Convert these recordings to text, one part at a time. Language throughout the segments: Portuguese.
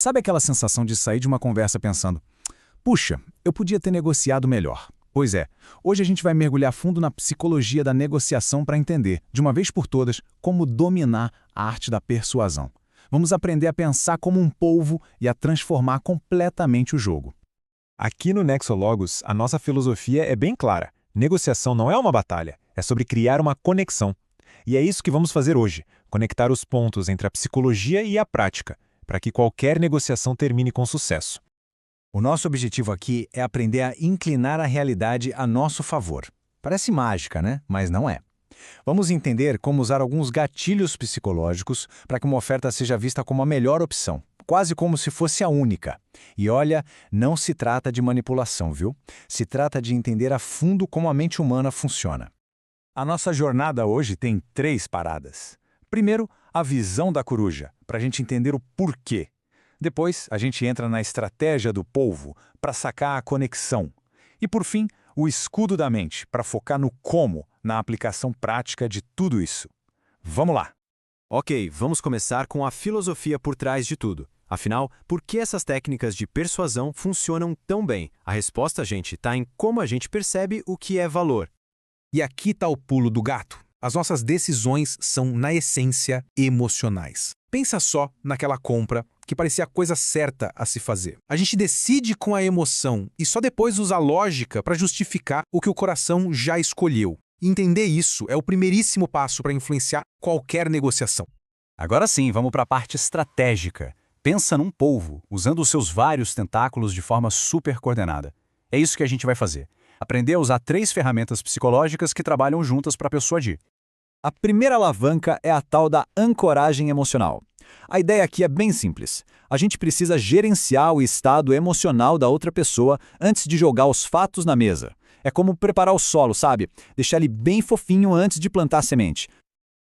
Sabe aquela sensação de sair de uma conversa pensando, puxa, eu podia ter negociado melhor? Pois é, hoje a gente vai mergulhar fundo na psicologia da negociação para entender, de uma vez por todas, como dominar a arte da persuasão. Vamos aprender a pensar como um polvo e a transformar completamente o jogo. Aqui no Nexologos, a nossa filosofia é bem clara. Negociação não é uma batalha, é sobre criar uma conexão. E é isso que vamos fazer hoje, conectar os pontos entre a psicologia e a prática, para que qualquer negociação termine com sucesso. O nosso objetivo aqui é aprender a inclinar a realidade a nosso favor. Parece mágica, né? Mas não é. Vamos entender como usar alguns gatilhos psicológicos para que uma oferta seja vista como a melhor opção, quase como se fosse a única. E olha, não se trata de manipulação, viu? Se trata de entender a fundo como a mente humana funciona. A nossa jornada hoje tem 3 paradas. Primeiro, a visão da coruja, para a gente entender o porquê. Depois, a gente entra na estratégia do polvo, para sacar a conexão. E por fim, o escudo da mente, para focar no como, na aplicação prática de tudo isso. Vamos lá! Ok, vamos começar com a filosofia por trás de tudo. Afinal, por que essas técnicas de persuasão funcionam tão bem? A resposta, gente, está em como a gente percebe o que é valor. E aqui está o pulo do gato. As nossas decisões são, na essência, emocionais. Pensa só naquela compra que parecia a coisa certa a se fazer. A gente decide com a emoção e só depois usa a lógica para justificar o que o coração já escolheu. Entender isso é o primeiríssimo passo para influenciar qualquer negociação. Agora sim, vamos para a parte estratégica. Pensa num polvo, usando os seus vários tentáculos de forma super coordenada. É isso que a gente vai fazer. Aprender a usar 3 ferramentas psicológicas que trabalham juntas para persuadir. A primeira alavanca é a tal da ancoragem emocional. A ideia aqui é bem simples. A gente precisa gerenciar o estado emocional da outra pessoa antes de jogar os fatos na mesa. É como preparar o solo, sabe? Deixar ele bem fofinho antes de plantar a semente.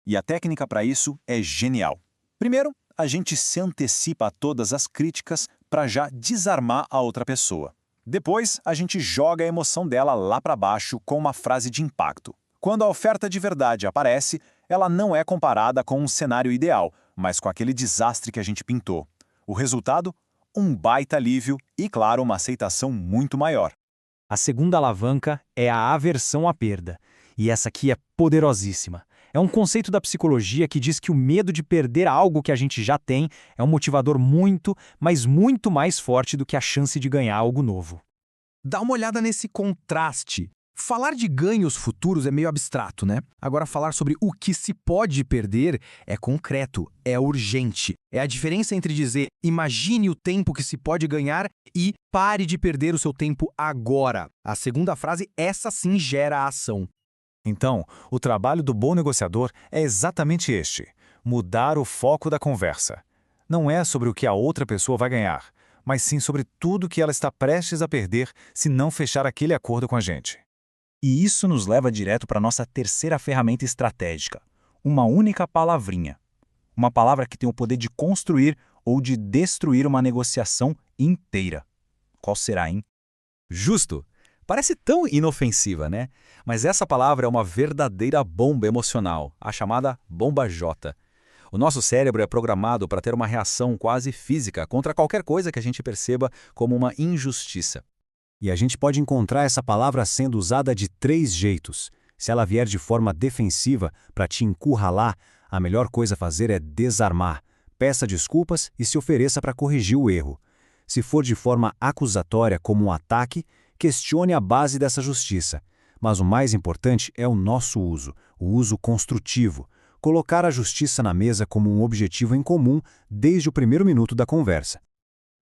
E a técnica para isso é genial. Primeiro, a gente se antecipa a todas as críticas para já desarmar a outra pessoa. Depois, a gente joga a emoção dela lá para baixo com uma frase de impacto. Quando a oferta de verdade aparece, ela não é comparada com um cenário ideal, mas com aquele desastre que a gente pintou. O resultado? Um baita alívio e, claro, uma aceitação muito maior. A segunda alavanca é a aversão à perda. E essa aqui é poderosíssima. É um conceito da psicologia que diz que o medo de perder algo que a gente já tem é um motivador muito, mas muito mais forte do que a chance de ganhar algo novo. Dá uma olhada nesse contraste. Falar de ganhos futuros é meio abstrato, né? Agora, falar sobre o que se pode perder é concreto, é urgente. É a diferença entre dizer imagine o tempo que se pode ganhar e pare de perder o seu tempo agora. A segunda frase, essa sim gera a ação. Então, o trabalho do bom negociador é exatamente este: mudar o foco da conversa. Não é sobre o que a outra pessoa vai ganhar, mas sim sobre tudo que ela está prestes a perder se não fechar aquele acordo com a gente. E isso nos leva direto para a nossa terceira ferramenta estratégica. Uma única palavrinha. Uma palavra que tem o poder de construir ou de destruir uma negociação inteira. Qual será, hein? Justo! Parece tão inofensiva, né? Mas essa palavra é uma verdadeira bomba emocional, a chamada bomba J. O nosso cérebro é programado para ter uma reação quase física contra qualquer coisa que a gente perceba como uma injustiça. E a gente pode encontrar essa palavra sendo usada de 3 jeitos. Se ela vier de forma defensiva para te encurralar, a melhor coisa a fazer é desarmar. Peça desculpas e se ofereça para corrigir o erro. Se for de forma acusatória, como um ataque, questione a base dessa justiça. Mas o mais importante é o nosso uso, o uso construtivo. Colocar a justiça na mesa como um objetivo em comum desde o primeiro minuto da conversa.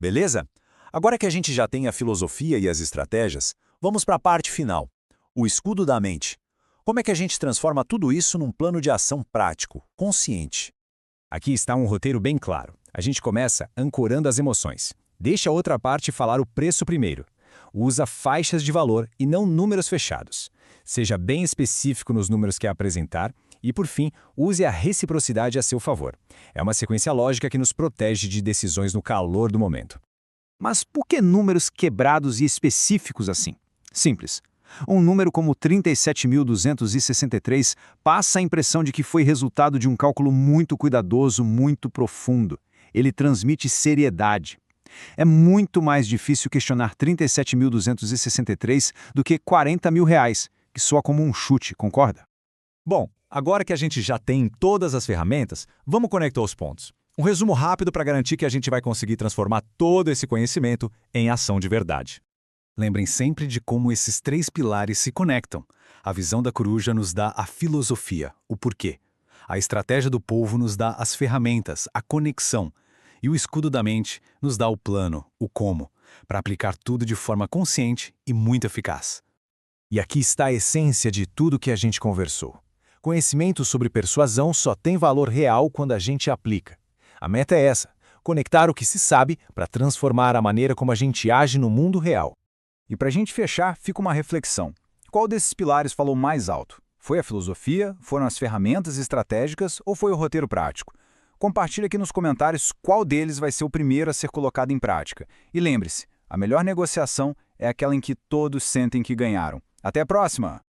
Beleza? Agora que a gente já tem a filosofia e as estratégias, vamos para a parte final, o escudo da mente. Como é que a gente transforma tudo isso num plano de ação prático, consciente? Aqui está um roteiro bem claro. A gente começa ancorando as emoções. Deixa a outra parte falar o preço primeiro. Usa faixas de valor e não números fechados. Seja bem específico nos números que apresentar e, por fim, use a reciprocidade a seu favor. É uma sequência lógica que nos protege de decisões no calor do momento. Mas por que números quebrados e específicos assim? Simples. Um número como 37.263 passa a impressão de que foi resultado de um cálculo muito cuidadoso, muito profundo. Ele transmite seriedade. É muito mais difícil questionar 37.263 do que 40 mil reais, que soa como um chute, concorda? Bom, agora que a gente já tem todas as ferramentas, vamos conectar os pontos. Um resumo rápido para garantir que a gente vai conseguir transformar todo esse conhecimento em ação de verdade. Lembrem sempre de como esses 3 pilares se conectam. A visão da coruja nos dá a filosofia, o porquê. A estratégia do polvo nos dá as ferramentas, a conexão. E o escudo da mente nos dá o plano, o como, para aplicar tudo de forma consciente e muito eficaz. E aqui está a essência de tudo que a gente conversou. Conhecimento sobre persuasão só tem valor real quando a gente aplica. A meta é essa: conectar o que se sabe para transformar a maneira como a gente age no mundo real. E para a gente fechar, fica uma reflexão. Qual desses pilares falou mais alto? Foi a filosofia, foram as ferramentas estratégicas ou foi o roteiro prático? Compartilhe aqui nos comentários qual deles vai ser o primeiro a ser colocado em prática. E lembre-se, a melhor negociação é aquela em que todos sentem que ganharam. Até a próxima!